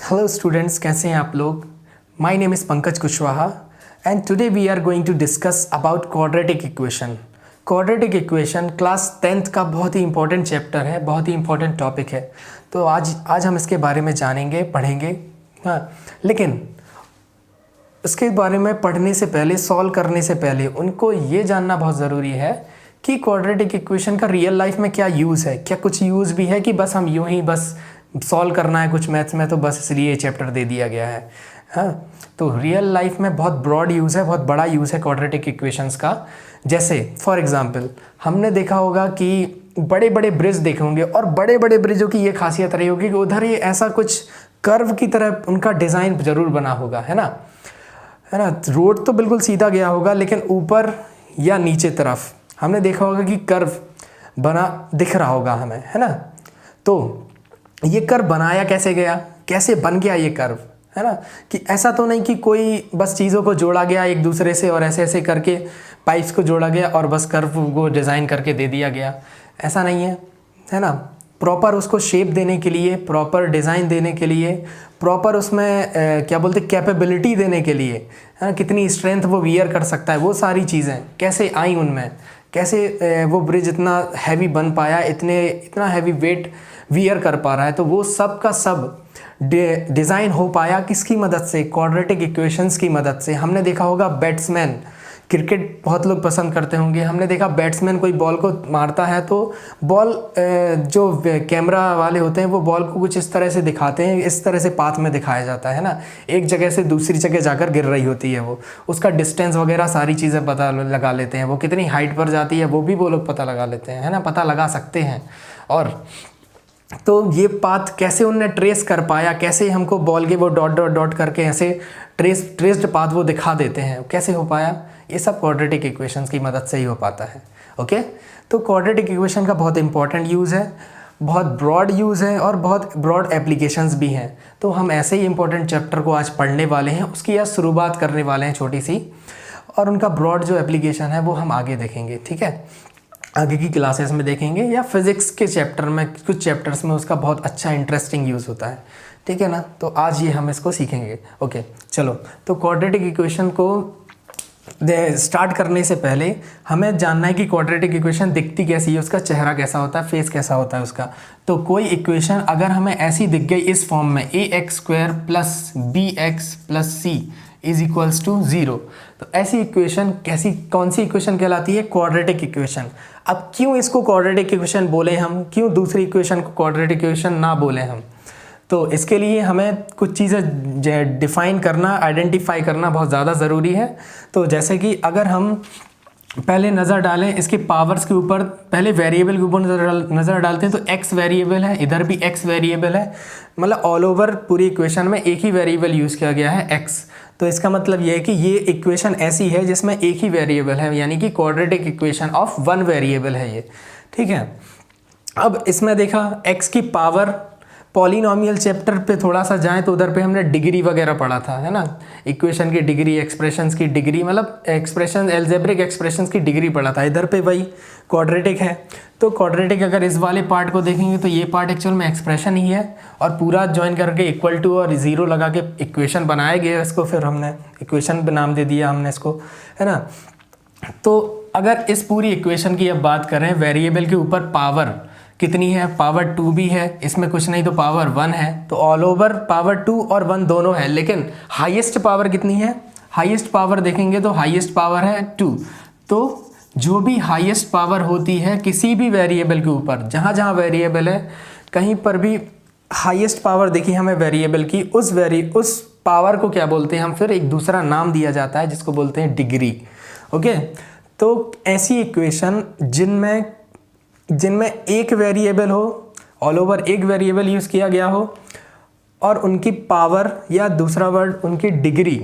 Hello students, कैसे हैं आप लोग? My name is Pankaj Kushwaha and today we are going to discuss about quadratic equation. Quadratic equation class 10th का बहुत ही important chapter है, बहुत ही इंपॉर्टेंट टॉपिक है। तो आज हम इसके बारे में जानेंगे, पढ़ेंगे। हाँ, लेकिन इसके बारे में पढ़ने से पहले, सॉल्व करने से पहले उनको ये जानना बहुत ज़रूरी है कि क्वाड्रेटिक इक्वेशन का रियल लाइफ में क्या यूज़ है। क्या कुछ यूज़ भी है कि बस हम यूं ही बस सॉल्व करना है कुछ मैथ्स में तो बस इसलिए ये चैप्टर दे दिया गया है। हाँ, तो रियल लाइफ में बहुत ब्रॉड यूज़ है, बहुत बड़ा यूज़ है क्वाड्रेटिक इक्वेशंस का। जैसे फॉर एग्जांपल हमने देखा होगा कि बड़े बड़े ब्रिज देखे होंगे और बड़े बड़े ब्रिजों की ये खासियत रही होगी कि उधर ये ऐसा कुछ कर्व की तरह उनका डिज़ाइन ज़रूर बना होगा, है ना। रोड तो बिल्कुल सीधा गया होगा लेकिन ऊपर या नीचे तरफ हमने देखा होगा कि कर्व बना दिख रहा होगा हमें, है ना। तो ये कर्व बनाया कैसे गया, कैसे बन गया ये कर्व, है ना। कि ऐसा तो नहीं कि कोई बस चीज़ों को जोड़ा गया एक दूसरे से और ऐसे ऐसे करके पाइप्स को जोड़ा गया और बस कर्व को डिज़ाइन करके दे दिया गया, ऐसा नहीं है ना। प्रॉपर उसको शेप देने के लिए, प्रॉपर डिज़ाइन देने के लिए, प्रॉपर उसमें क्या बोलते कैपेबिलिटी देने के लिए, है ना, कितनी स्ट्रेंथ वो वियर कर सकता है, वो सारी चीज़ें कैसे आई उनमें, कैसे वो ब्रिज इतना हैवी बन पाया, इतना हैवी वेट वियर कर पा रहा है। तो वो सब का सब डिज़ाइन हो पाया किसकी मदद से, क्वाड्रेटिक इक्वेशंस की मदद से। हमने देखा होगा बैट्समैन, क्रिकेट बहुत लोग पसंद करते होंगे, हमने देखा बैट्समैन कोई बॉल को मारता है तो बॉल जो कैमरा वाले होते हैं वो बॉल को कुछ इस तरह से दिखाते हैं, इस तरह से पाथ में दिखाया जाता है ना, एक जगह से दूसरी जगह जाकर गिर रही होती है वो, उसका डिस्टेंस वगैरह सारी चीज़ें पता लगा लेते हैं, वो कितनी हाइट पर जाती है वो भी वो लोग पता लगा लेते हैं, है ना, पता लगा सकते हैं। और तो ये पाथ कैसे उनने ट्रेस कर पाया, कैसे हमको बॉल के वो डॉट डॉट डॉट करके ऐसे ट्रेस्ड पाथ वो दिखा देते हैं, कैसे हो पाया, ये सब क्वाड्रेटिक इक्वेशंस की मदद से ही हो पाता है। ओके, तो क्वाड्रेटिक इक्वेशन का बहुत इंपॉर्टेंट यूज़ है, बहुत ब्रॉड यूज़ है और बहुत ब्रॉड एप्लीकेशंस भी हैं। तो हम ऐसे ही इंपॉर्टेंट चैप्टर को आज पढ़ने वाले हैं, उसकी आज शुरुआत करने वाले हैं छोटी सी, और उनका ब्रॉड जो एप्लीकेशन है वो हम आगे देखेंगे, ठीक है, आगे की क्लासेस में देखेंगे, या फिज़िक्स के चैप्टर में, कुछ चैप्टर्स में उसका बहुत अच्छा इंटरेस्टिंग यूज़ होता है, ठीक है ना। तो आज ये हम इसको सीखेंगे। ओके, चलो, तो क्वाड्रेटिक इक्वेशन को स्टार्ट करने से पहले हमें जानना है कि क्वाड्रेटिक इक्वेशन दिखती कैसी है, उसका चेहरा कैसा होता है, फेस कैसा होता है उसका। तो कोई इक्वेशन अगर हमें ऐसी दिख गई इस फॉर्म में, ax² + bx + c = 0, तो ऐसी इक्वेशन कौन सी इक्वेशन कहलाती है, क्वाड्रेटिक इक्वेशन। अब क्यों इसको क्वाड्रेटिक इक्वेशन बोले हम, क्यों दूसरी इक्वेशन को क्वाड्रेटिक इक्वेशन ना बोले हम, तो इसके लिए हमें कुछ चीज़ें डिफ़ाइन करना, आइडेंटिफाई करना बहुत ज़्यादा ज़रूरी है। तो जैसे कि अगर हम पहले नज़र डालें इसके पावर्स के ऊपर, पहले वेरिएबल के ऊपर नज़र डालते हैं तो x वेरिएबल है, इधर भी x वेरिएबल है, मतलब ऑल ओवर पूरी इक्वेशन में एक ही वेरिएबल यूज़ किया गया है x। तो इसका मतलब ये है कि ये इक्वेशन ऐसी है जिसमें एक ही वेरिएबल है, यानी कि quadratic equation of one variable है ये, ठीक है। अब इसमें देखा x की पावर, पॉलिनॉमियल चैप्टर पे थोड़ा सा जाएं तो उधर पे हमने डिग्री वगैरह पढ़ा था, है ना, इक्वेशन की डिग्री, एक्सप्रेशंस की डिग्री, मतलब एक्सप्रेशन, एल्जेब्रिक एक्सप्रेशंस की डिग्री पढ़ा था। इधर पे वही क्वाड्रेटिक है, तो क्वाड्रेटिक अगर इस वाले पार्ट को देखेंगे तो ये पार्ट एक्चुअल में एक्सप्रेशन ही है, और पूरा ज्वाइन करके = और 0 लगा के इक्वेशन बनाया गया इसको, फिर हमने इक्वेशन भी नाम दे दिया हमने इसको, है ना। तो अगर इस पूरी इक्वेशन की अब बात करें, वेरिएबल के ऊपर पावर कितनी है, पावर 2 भी है, इसमें कुछ नहीं तो पावर 1 है, तो ऑल ओवर पावर 2 और 1 दोनों है, लेकिन हाईएस्ट पावर कितनी है, हाईएस्ट पावर देखेंगे तो हाईएस्ट पावर है 2। तो जो भी हाईएस्ट पावर होती है किसी भी वेरिएबल के ऊपर, जहाँ जहाँ वेरिएबल है कहीं पर भी हाईएस्ट पावर देखी हमें वेरिएबल की, उस पावर को क्या बोलते हैं हम, फिर एक दूसरा नाम दिया जाता है जिसको बोलते हैं डिग्री। ओके, तो ऐसी इक्वेशन जिनमें एक वेरिएबल हो, ऑल ओवर एक वेरिएबल यूज़ किया गया हो, और उनकी पावर या दूसरा वर्ड उनकी डिग्री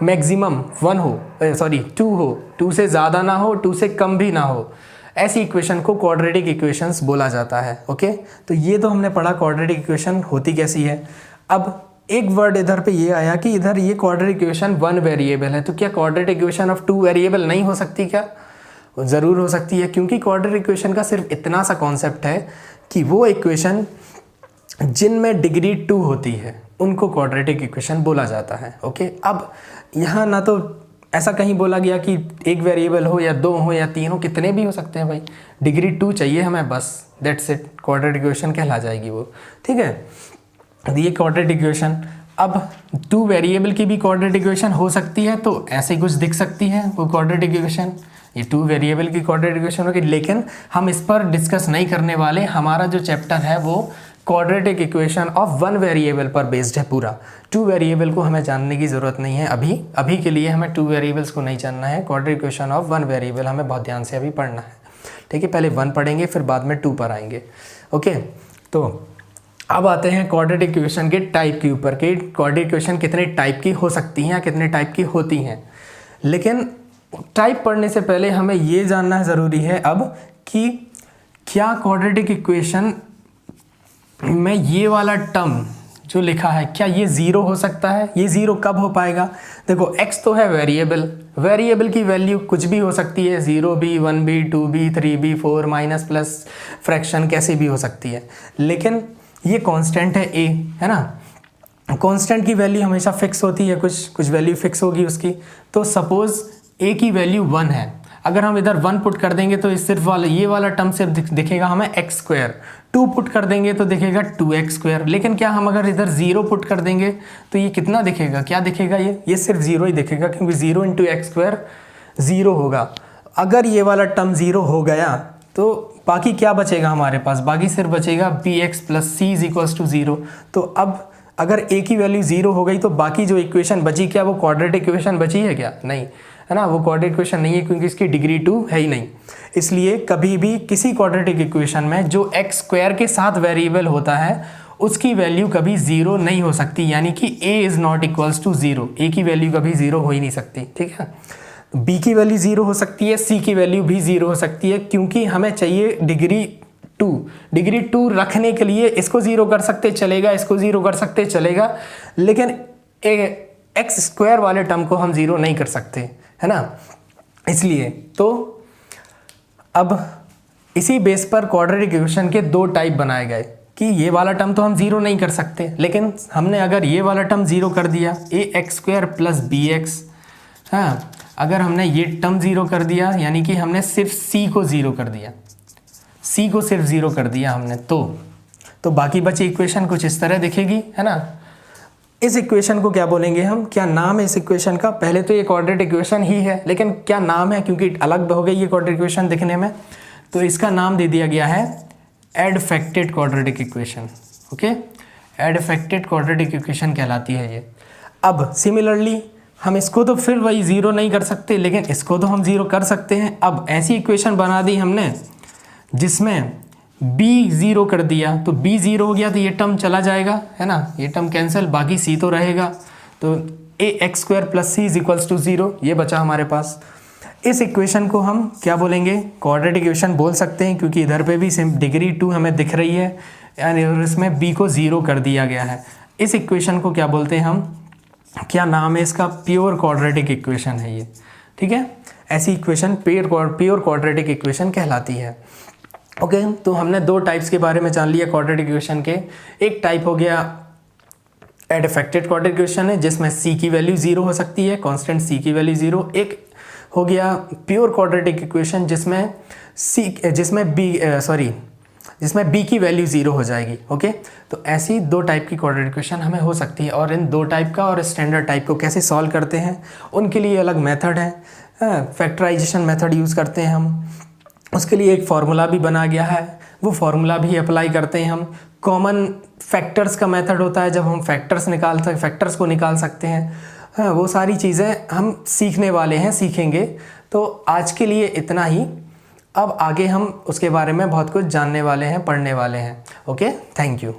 मैक्सिमम 1 हो, 2 हो, 2 से ज़्यादा ना हो, 2 से कम भी ना हो, ऐसी इक्वेशन को क्वाड्रेटिक इक्वेशंस बोला जाता है। ओके, तो ये तो हमने पढ़ा क्वाड्रेटिक इक्वेशन होती कैसी है। अब एक वर्ड इधर पे ये आया कि इधर ये क्वाड्रेटिक इक्वेशन 1 वेरिएबल है, तो क्या क्वाड्रेटिक इक्वेशन ऑफ 2 वेरिएबल नहीं हो सकती क्या? ज़रूर हो सकती है, क्योंकि क्वाड्रेटिक इक्वेशन का सिर्फ इतना सा कॉन्सेप्ट है कि वो इक्वेशन जिनमें डिग्री 2 होती है, उनको क्वाड्रेटिक इक्वेशन बोला जाता है। ओके, अब यहाँ ना तो ऐसा कहीं बोला गया कि एक वेरिएबल हो या दो हो या तीन हो, कितने भी हो सकते हैं भाई, डिग्री 2 चाहिए हमें बस, दैट्स इट, क्वाड्रेटिक इक्वेशन कहला जाएगी वो। ठीक है, ये क्वाड्रेटिक इक्वेशन। अब 2 वेरिएबल की भी क्वाड्रेटिक इक्वेशन हो सकती है, तो ऐसे ही कुछ दिख सकती है वो क्वाड्रेटिक इक्वेशन, ये 2 वेरिएबल की क्वाड्रेटिक इक्वेशन होगी। लेकिन हम इस पर डिस्कस नहीं करने वाले, हमारा जो चैप्टर है वो क्वाड्रेटिक इक्वेशन ऑफ 1 वेरिएबल पर बेस्ड है पूरा। 2 वेरिएबल को हमें जानने की ज़रूरत नहीं है अभी के लिए, हमें 2 वेरिएबल्स को नहीं जानना है। क्वाड्रेटिक इक्वेशन ऑफ 1 वेरिएबल हमें बहुत ध्यान से अभी पढ़ना है। ठीक है, पहले 1 पढ़ेंगे फिर बाद में 2 पर आएंगे। ओके, तो अब आते हैं क्वाड्रेटिक इक्वेशन के टाइप के ऊपर कि क्वाड्रेटिक इक्वेशन कितने टाइप की हो सकती हैं या कितने टाइप की होती हैं। लेकिन टाइप पढ़ने से पहले हमें ये जानना ज़रूरी है अब कि क्या क्वाड्रेटिक इक्वेशन में ये वाला टर्म जो लिखा है क्या ये ज़ीरो हो सकता है। ये ज़ीरो कब हो पाएगा? देखो x तो है वेरिएबल की वैल्यू कुछ भी हो सकती है, 0 भी, 1 भी, 2 भी, 3 भी, 4 माइनस प्लस फ्रैक्शन कैसे भी हो सकती है। लेकिन ये कांस्टेंट है a, है ना, कांस्टेंट की वैल्यू हमेशा फिक्स होती है, कुछ वैल्यू फिक्स होगी उसकी। तो सपोज a की वैल्यू 1 है, अगर हम इधर 1 पुट कर देंगे तो इस सिर्फ ये वाला टर्म सिर्फ दिखेगा हमें x स्क्वायर, 2 पुट कर देंगे तो दिखेगा 2x स्क्वायर। लेकिन क्या हम अगर इधर 0 पुट कर देंगे तो ये कितना दिखेगा, क्या दिखेगा, ये सिर्फ 0 ही दिखेगा, क्योंकि 0 इंटू एक्स स्क्वायर 0 होगा। अगर ये वाला टर्म 0 हो गया तो बाकी क्या बचेगा हमारे पास, बाकी सिर्फ बचेगा bx plus c is equals to 0। तो अब अगर a की वैल्यू 0 हो गई तो बाकी जो इक्वेशन बची, क्या वो क्वाड्रेटिक इक्वेशन बची है क्या? नहीं, है ना, वो क्वाड्रेटिक इक्वेशन नहीं है क्योंकि इसकी डिग्री 2 है ही नहीं। इसलिए कभी भी किसी क्वाड्रेटिक इक्वेशन में जो एक्स स्क्वायर के साथ वेरिएबल होता है उसकी वैल्यू कभी 0 नहीं हो सकती, यानी कि a is not equals to 0, a की वैल्यू कभी 0 हो ही नहीं सकती। ठीक है, b की वैल्यू 0 हो सकती है, c की वैल्यू भी 0 हो सकती है, क्योंकि हमें चाहिए डिग्री 2 रखने के लिए इसको 0 कर सकते चलेगा, इसको 0 कर सकते चलेगा, लेकिन एक्स स्क्वायर वाले टर्म को हम 0 नहीं कर सकते, है ना। इसलिए तो अब इसी बेस पर क्वाड्रेटिक इक्वेशन के 2 टाइप बनाए गए कि ये वाला टर्म तो हम 0 नहीं कर सकते, लेकिन हमने अगर ये वाला टर्म 0 कर दिया ax स्क्वायर प्लस bx, हाँ, अगर हमने ये टर्म 0 कर दिया यानी कि हमने सिर्फ c को 0 कर दिया, c को सिर्फ 0 कर दिया हमने, तो बाकी बची इक्वेशन कुछ इस तरह दिखेगी, है ना। इस इक्वेशन को क्या बोलेंगे हम, क्या नाम है इस इक्वेशन का? पहले तो ये क्वाड्रेटिक इक्वेशन ही है, लेकिन क्या नाम है, क्योंकि अलग हो गई ये क्वाड्रेटिक इक्वेशन दिखने में, तो इसका नाम दे दिया गया है adfected quadratic equation. Okay, adfected quadratic equation कहलाती है ये। अब सिमिलरली हम इसको तो फिर वही 0 नहीं कर सकते, लेकिन इसको तो हम 0 कर सकते हैं। अब ऐसी इक्वेशन बना दी हमने जिसमें b 0 कर दिया, तो b 0 हो गया तो ये टर्म चला जाएगा, है ना, ये टर्म कैंसिल, बाकी c तो रहेगा, तो ax square plus c is equals to 0, ये बचा हमारे पास। इस इक्वेशन को हम क्या बोलेंगे, क्वाड्रेटिक इक्वेशन बोल सकते हैं, क्योंकि इधर पे भी डिग्री 2 हमें दिख रही है और इसमें b को 0 कर दिया गया है। इस इक्वेशन को क्या बोलते हैं हम, क्या नाम है इसका, प्योर क्वाड्रेटिक इक्वेशन है ये। ठीक है, ऐसी इक्वेशन प्योर क्वाड्रेटिक इक्वेशन कहलाती है। ओके, तो हमने 2 टाइप्स के बारे में जान लिया क्वाड्रेटिक इक्वेशन के। एक टाइप हो गया एडफेक्टेड क्वाड्रेटिक इक्वेशन है, जिसमें c की वैल्यू 0 हो सकती है, कांस्टेंट c की वैल्यू 0। एक हो गया प्योर क्वाड्रेटिक इक्वेशन जिसमें b की वैल्यू 0 हो जाएगी। ओके, तो ऐसी 2 टाइप की क्वाड्रेटिक इक्वेशन हमें हो सकती है, और इन 2 टाइप का और स्टैंडर्ड टाइप को कैसे सॉल्व करते हैं उनके लिए अलग मेथड है, फैक्टराइजेशन मेथड यूज़ करते हैं हम। उसके लिए एक फार्मूला भी बना गया है, वो फार्मूला भी अप्लाई करते हैं हम। कॉमन फैक्टर्स का मेथड होता है, जब हम फैक्टर्स को निकाल सकते हैं, हाँ, वो सारी चीज़ें हम सीखने वाले हैं, सीखेंगे। तो आज के लिए इतना ही, अब आगे हम उसके बारे में बहुत कुछ जानने वाले हैं, पढ़ने वाले हैं। Okay, thank you.